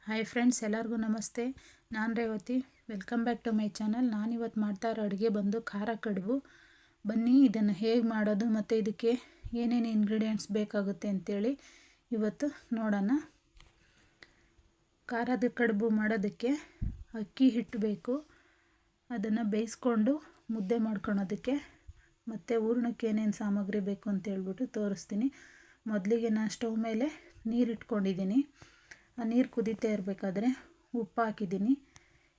Hi friends, ಎಲ್ಲರಿಗೂ ನಮಸ್ತೆ. ನಾನು Revathi. Welcome back to my channel. ನಾನಿವತ್ತು ಮಾಡ್ತಾ ಇರೋ ಅಡುಗೆ ಬಂದು ಖಾರ ಕಡುಬು. ಬನ್ನಿ ಇದನ್ನು ಹೇಗೆ ಮಾಡೋದು ಮತ್ತು ಇದಕ್ಕೆ ಏನೇನು ಇಂಗ್ರೀಡಿಯೆಂಟ್ಸ್ ಬೇಕಾಗುತ್ತೆ ಅಂತೇಳಿ ಇವತ್ತು ನೋಡೋಣ. ಖಾರದ ಕಡುಬು ಮಾಡೋದಕ್ಕೆ ಅಕ್ಕಿ ಹಿಟ್ಟು ಬೇಕು. ಅದನ್ನು ಬೇಯಿಸ್ಕೊಂಡು ಮುದ್ದೆ ಮಾಡ್ಕೊಳೋದಕ್ಕೆ ಮತ್ತು ಹೂರಣಕ್ಕೆ ಏನೇನು ಸಾಮಗ್ರಿ ಬೇಕು ಅಂತ ಹೇಳ್ಬಿಟ್ಟು ತೋರಿಸ್ತೀನಿ. ಮೊದಲಿಗೆ ನಾನು ಸ್ಟವ್ ಮೇಲೆ ನೀರು ಇಟ್ಕೊಂಡಿದ್ದೀನಿ. ಆ ನೀರು ಕುದೀತಾ ಇರಬೇಕಾದ್ರೆ ಉಪ್ಪು ಹಾಕಿದ್ದೀನಿ.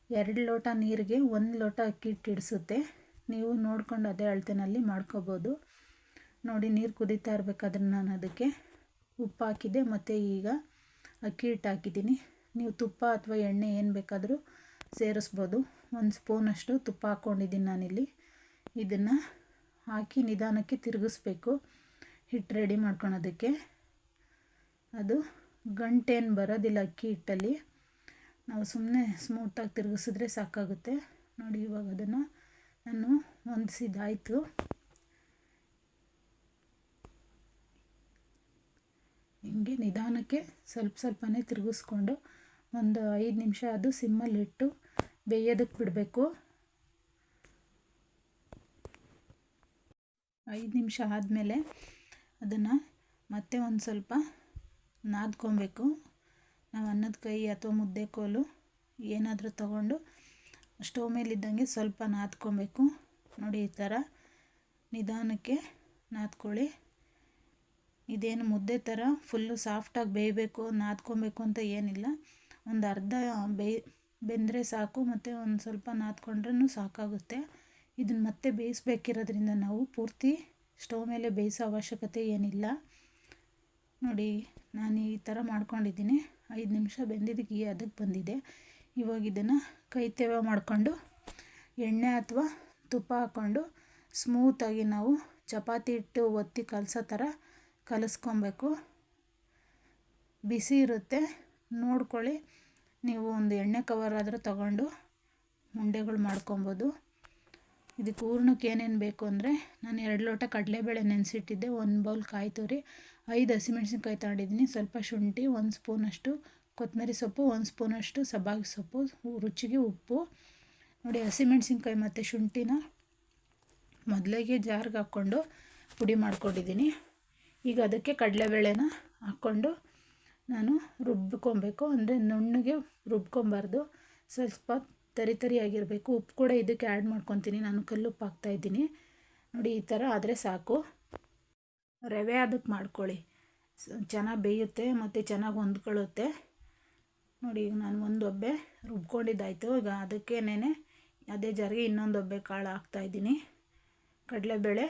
2 ಲೋಟ ನೀರಿಗೆ 1 ಲೋಟ ಅಕ್ಕಿ ಹಿಟ್ಟು ಹಿಡಿಸುತ್ತೆ. ನೀವು ನೋಡ್ಕೊಂಡು ಅದೇ ಅಳತೆನಲ್ಲಿ ಮಾಡ್ಕೋಬೋದು. ನೋಡಿ, ನೀರು ಕುದೀತಾ ಇರಬೇಕಾದ್ರೆ ನಾನು ಅದಕ್ಕೆ ಉಪ್ಪು ಹಾಕಿದ್ದೆ ಮತ್ತು ಈಗ ಅಕ್ಕಿ ಹಿಟ್ಟು ಹಾಕಿದ್ದೀನಿ. ನೀವು ತುಪ್ಪ ಅಥವಾ ಎಣ್ಣೆ ಏನು ಬೇಕಾದರೂ ಸೇರಿಸ್ಬೋದು. 1 ಸ್ಪೂನಷ್ಟು ತುಪ್ಪ ಹಾಕ್ಕೊಂಡಿದ್ದೀನಿ ನಾನಿಲ್ಲಿ. ಇದನ್ನು ಹಾಕಿ ನಿಧಾನಕ್ಕೆ ತಿರುಗಿಸ್ಬೇಕು ಹಿಟ್ಟು ರೆಡಿ ಮಾಡ್ಕೊಳೋದಕ್ಕೆ. ಅದು ಗಂಟೇನು ಬರೋದಿಲ್ಲ ಅಕ್ಕಿ ಹಿಟ್ಟಲ್ಲಿ. ನಾವು ಸುಮ್ಮನೆ ಸ್ಮೂತಾಗಿ ತಿರುಗಿಸಿದ್ರೆ ಸಾಕಾಗುತ್ತೆ. ನೋಡಿ, ಇವಾಗ ಅದನ್ನು ನಾನು ಹೊಂದಿಸಿದಾಯಿತು. ಹಿಂಗೆ ನಿಧಾನಕ್ಕೆ ಸ್ವಲ್ಪನೇ ತಿರುಗಿಸ್ಕೊಂಡು ಒಂದು 5 ನಿಮಿಷ ಅದು ಸಿಮ್ಮಲ್ಲಿಟ್ಟು ಬೇಯೋದಕ್ಕೆ ಬಿಡಬೇಕು. 5 ನಿಮಿಷ ಆದಮೇಲೆ ಅದನ್ನು ಮತ್ತೆ ಒಂದು ಸ್ವಲ್ಪ ನಾದ್ಕೊಬೇಕು. ನಾವು ಅನ್ನದ ಕೈ ಅಥವಾ ಮುದ್ದೆ ಕೋಲು ಏನಾದರೂ ತಗೊಂಡು ಸ್ಟವ್ ಮೇಲಿದ್ದಂಗೆ ಸ್ವಲ್ಪ ನಾದ್ಕೊಬೇಕು. ನೋಡಿ, ಈ ಥರ ನಿಧಾನಕ್ಕೆ ನಾದ್ಕೊಳ್ಳಿ. ಇದೇನು ಮುದ್ದೆ ಥರ ಫುಲ್ಲು ಸಾಫ್ಟಾಗಿ ಬೇಯಬೇಕು, ನಾದ್ಕೊಬೇಕು ಅಂತ ಏನಿಲ್ಲ. ಒಂದು ಅರ್ಧ ಬೆಂದರೆ ಸಾಕು, ಮತ್ತು ಒಂದು ಸ್ವಲ್ಪ ನಾದ್ಕೊಂಡ್ರೂ ಸಾಕಾಗುತ್ತೆ. ಇದನ್ನು ಮತ್ತೆ ಬೇಯಿಸ್ಬೇಕಿರೋದ್ರಿಂದ ನಾವು ಪೂರ್ತಿ ಸ್ಟವ್ ಮೇಲೆ ಬೇಯಿಸೋ ಅವಶ್ಯಕತೆ ಏನಿಲ್ಲ. ನೋಡಿ, ನಾನು ಈ ಥರ ಮಾಡ್ಕೊಂಡಿದ್ದೀನಿ. 5 ನಿಮಿಷ ಬೆಂದಿದ್ದಕ್ಕೆ ಅದಕ್ಕೆ ಬಂದಿದೆ. ಇವಾಗ ಇದನ್ನು ಕೈ ತೇವ ಮಾಡಿಕೊಂಡು ಎಣ್ಣೆ ಅಥವಾ ತುಪ್ಪ ಹಾಕ್ಕೊಂಡು ಸ್ಮೂತಾಗಿ ನಾವು ಚಪಾತಿ ಹಿಟ್ಟು ಒತ್ತಿ ಕಲಸೋ ಥರ ಕಲಿಸ್ಕೊಬೇಕು. ಬಿಸಿ ಇರುತ್ತೆ, ನೋಡ್ಕೊಳ್ಳಿ. ನೀವು ಒಂದು ಎಣ್ಣೆ ಕವರ್ ಆದರೂ ತಗೊಂಡು ಉಂಡೆಗಳು ಮಾಡ್ಕೊಬೋದು. ಇದಕ್ಕೆ ಹೂರಣಕ್ಕೆ ಏನೇನು ಬೇಕು ಅಂದರೆ, ನಾನು 2 ಲೋಟ ಕಡಲೆಬೇಳೆ ನೆನೆಸಿಟ್ಟಿದ್ದೆ, 1 ಬೌಲ್ ಕಾಯಿ ತುರಿ, 5 ಹಸಿಮೆಣ್ಸಿನ್ಕಾಯಿ ತಗೊಂಡಿದ್ದೀನಿ, ಸ್ವಲ್ಪ ಶುಂಠಿ, 1 ಸ್ಪೂನಷ್ಟು ಕೊತ್ತಂಬರಿ ಸೊಪ್ಪು, 1 ಸ್ಪೂನಷ್ಟು ಸಬ್ಬಾಗಿ ಸೊಪ್ಪು, ರುಚಿಗೆ ಉಪ್ಪು. ನೋಡಿ, ಹಸಿಮೆಣ್ಸಿನ್ಕಾಯಿ ಮತ್ತು ಶುಂಠಿನ ಮೊದಲಿಗೆ ಜಾರ್ಗೆ ಹಾಕ್ಕೊಂಡು ಪುಡಿ ಮಾಡ್ಕೊಂಡಿದ್ದೀನಿ. ಈಗ ಅದಕ್ಕೆ ಕಡಲೆಬೇಳೆನ ಹಾಕ್ಕೊಂಡು ನಾನು ರುಬ್ಕೊಬೇಕು. ಅಂದರೆ ನುಣ್ಣಗೆ ರುಬ್ಕೊಬಾರ್ದು, ಸ್ವಲ್ಪ ತರಿಯಾಗಿರಬೇಕು. ಉಪ್ಪು ಕೂಡ ಇದಕ್ಕೆ ಆ್ಯಡ್ ಮಾಡ್ಕೊತೀನಿ. ನಾನು ಕಲ್ಲುಪ್ಪು ಹಾಕ್ತಾಯಿದ್ದೀನಿ. ನೋಡಿ, ಈ ಥರ ಆದರೆ ಸಾಕು. ರವೆ ಅದಕ್ಕೆ ಮಾಡ್ಕೊಳ್ಳಿ, ಚೆನ್ನಾಗಿ ಬೇಯುತ್ತೆ ಮತ್ತು ಚೆನ್ನಾಗಿ ಹೊಂದ್ಕೊಳ್ಳುತ್ತೆ. ನೋಡಿ, ಈಗ ನಾನು ಒಂದು ಒಬ್ಬೆ ರುಬ್ಕೊಂಡಿದ್ದಾಯಿತು. ಈಗ ಅದಕ್ಕೇನೆ ಅದೇ ಜಾರಿಗೆ ಇನ್ನೊಂದು ಒಬ್ಬೆ ಕಾಳು ಹಾಕ್ತಾಯಿದ್ದೀನಿ. ಕಡಲೆಬೇಳೆ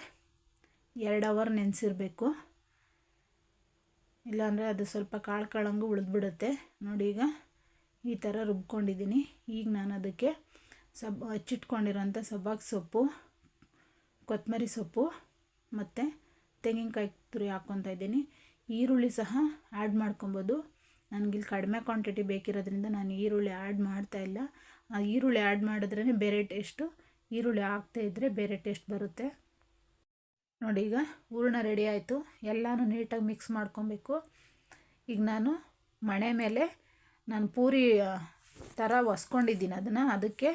2 ಅವರ್ ನೆನೆಸಿರಬೇಕು, ಇಲ್ಲಾಂದರೆ ಅದು ಸ್ವಲ್ಪ ಕಾಳಂಗೆ ಉಳಿದ್ಬಿಡುತ್ತೆ. ನೋಡಿ, ಈಗ ಈ ಥರ ರುಬ್ಕೊಂಡಿದ್ದೀನಿ. ಈಗ ನಾನು ಅದಕ್ಕೆ ಹಚ್ಚಿಟ್ಕೊಂಡಿರೋಂಥ ಸಬ್ಬಾಗಿ ಸೊಪ್ಪು, ಕೊತ್ತಂಬರಿ ಸೊಪ್ಪು ಮತ್ತು ತೆಂಗಿನಕಾಯಿ ತುರಿ ಹಾಕ್ಕೊತಾ ಇದ್ದೀನಿ. ಈರುಳ್ಳಿ ಸಹ ಆ್ಯಡ್ ಮಾಡ್ಕೊಬೋದು. ನನಗಿಲ್ಲಿ ಕಡಿಮೆ ಕ್ವಾಂಟಿಟಿ ಬೇಕಿರೋದ್ರಿಂದ ನಾನು ಈರುಳ್ಳಿ ಆ್ಯಡ್ ಮಾಡ್ತಾಯಿಲ್ಲ. ಆ ಈರುಳ್ಳಿ ಆ್ಯಡ್ ಮಾಡಿದ್ರೇ ಬೇರೆ ಟೇಸ್ಟು, ಈರುಳ್ಳಿ ಹಾಕ್ತಾಯಿದ್ರೆ ಬೇರೆ ಟೇಸ್ಟ್ ಬರುತ್ತೆ. ನೋಡಿ, ಈಗ ಹೂರಣ ರೆಡಿ ಆಯಿತು. ಎಲ್ಲನೂ ನೀಟಾಗಿ ಮಿಕ್ಸ್ ಮಾಡ್ಕೊಬೇಕು. ಈಗ ನಾನು ಮಣೆ ಮೇಲೆ ನಾನು ಪೂರಿ ಥರ ಒಸ್ಕೊಂಡಿದ್ದೀನಿ. ಅದಕ್ಕೆ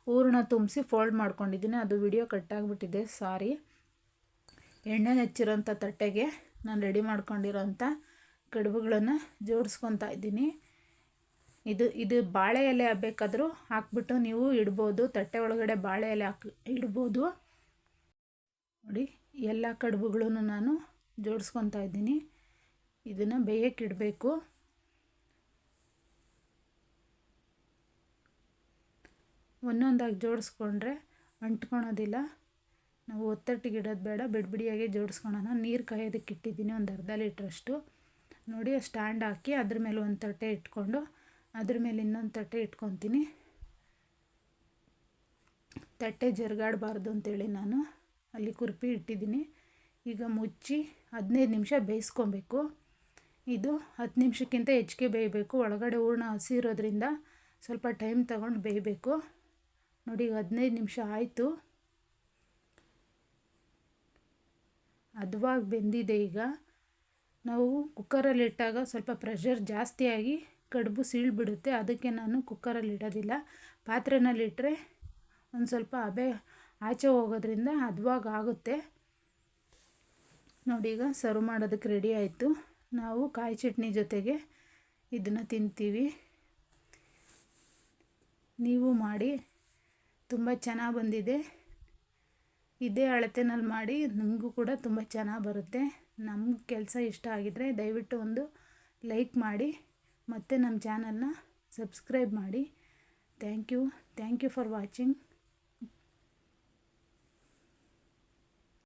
ಹೂರಣ ತುಂಬಿಸಿ ಫೋಲ್ಡ್ ಮಾಡ್ಕೊಂಡಿದ್ದೀನಿ. ಅದು ವಿಡಿಯೋ ಕಟ್ಟಾಗಿಬಿಟ್ಟಿದೆ, ಸಾರಿ. ಎಣ್ಣೆ ಹಚ್ಚಿರೋಂಥ ತಟ್ಟೆಗೆ ನಾನು ರೆಡಿ ಮಾಡ್ಕೊಂಡಿರೋಂಥ ಕಡುಬುಗಳನ್ನು ಜೋಡಿಸ್ಕೊತಾ ಇದ್ದೀನಿ. ಇದು ಬಾಳೆ ಎಲೆ ಬೇಕಾದರೂ ಹಾಕ್ಬಿಟ್ಟು ನೀವು ಇಡ್ಬೋದು. ತಟ್ಟೆ ಒಳಗಡೆ ಬಾಳೆ ಎಲೆ ಇಡ್ಬೋದು. ನೋಡಿ, ಎಲ್ಲ ಕಡುಬುಗಳನ್ನು ನಾನು ಜೋಡಿಸ್ಕೊತಾ ಇದ್ದೀನಿ. ಇದನ್ನು ಬೇಯಕ್ಕೆ ಇಡಬೇಕು. ಒಂದೊಂದಾಗಿ ಜೋಡಿಸ್ಕೊಂಡ್ರೆ ಅಂಟ್ಕೊಳೋದಿಲ್ಲ. ನಾವು ಒತ್ತಟ್ಟಿಗೆ ಇಡೋದು ಬೇಡ, ಬಿಡಿಯಾಗಿ ಜೋಡಿಸ್ಕೊಳೋಣ. ನೀರು ಕಾಯೋದಕ್ಕೆ ಇಟ್ಟಿದ್ದೀನಿ, ಒಂದು ಅರ್ಧ ಲೀಟ್ರಷ್ಟು. ನೋಡಿ, ಸ್ಟ್ಯಾಂಡ್ ಹಾಕಿ ಅದ್ರ ಮೇಲೆ ಒಂದು ತಟ್ಟೆ ಇಟ್ಕೊಂಡು ಅದ್ರ ಮೇಲೆ ಇನ್ನೊಂದು ತಟ್ಟೆ ಇಟ್ಕೊತೀನಿ. ತಟ್ಟೆ ಜರುಗಾಡಬಾರ್ದು ಅಂತೇಳಿ ನಾನು ಅಲ್ಲಿ ಕುರ್ಪಿ ಇಟ್ಟಿದ್ದೀನಿ. ಈಗ ಮುಚ್ಚಿ 15 ನಿಮಿಷ ಬೇಯಿಸ್ಕೊಬೇಕು. ಇದು 10 ನಿಮಿಷಕ್ಕಿಂತ ಹೆಚ್ಚಿಗೆ ಬೇಯಬೇಕು. ಒಳಗಡೆ ಹೂರಣ ಹಸಿ ಇರೋದ್ರಿಂದ ಸ್ವಲ್ಪ ಟೈಮ್ ತಗೊಂಡು ಬೇಯಬೇಕು. ನೋಡಿ, ಈಗ 15 ನಿಮಿಷ ಆಯಿತು. ಹದವಾಗಿ ಬೆಂದಿದೆ. ಈಗ ನಾವು ಕುಕ್ಕರಲ್ಲಿ ಇಟ್ಟಾಗ ಸ್ವಲ್ಪ ಪ್ರೆಷರ್ ಜಾಸ್ತಿಯಾಗಿ ಕಡುಬು ಸೀಳ್ಬಿಡುತ್ತೆ. ಅದಕ್ಕೆ ನಾನು ಕುಕ್ಕರಲ್ಲಿ ಇಡೋದಿಲ್ಲ, ಪಾತ್ರೆನಲ್ಲಿಟ್ಟರೆ ಒಂದು ಸ್ವಲ್ಪ ಹಬೆ ಆಚೆ ಹೋಗೋದ್ರಿಂದ ಹದವಾಗಿ ಆಗುತ್ತೆ. ನೋಡಿ, ಈಗ ಸರ್ವ್ ಮಾಡೋದಕ್ಕೆ ರೆಡಿ ಆಯಿತು. ನಾವು ಕಾಯಿ ಚಟ್ನಿ ಜೊತೆಗೆ ಇದನ್ನು ತಿಂತೀವಿ. ನೀವು ಮಾಡಿ, ತುಂಬ ಚೆನ್ನಾಗಿ ಬಂದಿದೆ. ಇದೇ ಅಳತೆನಲ್ಲಿ ಮಾಡಿ, ನಿಮಗೂ ಕೂಡ ತುಂಬ ಚೆನ್ನಾಗಿ ಬರುತ್ತೆ. ನಮ್ಮ ಕೆಲಸ ಇಷ್ಟ ಆಗಿದ್ದರೆ ದಯವಿಟ್ಟು ಒಂದು ಲೈಕ್ ಮಾಡಿ, ಮತ್ತು ನಮ್ಮ ಚಾನಲ್ನ ಸಬ್ಸ್ಕ್ರೈಬ್ ಮಾಡಿ. Thank you for watching.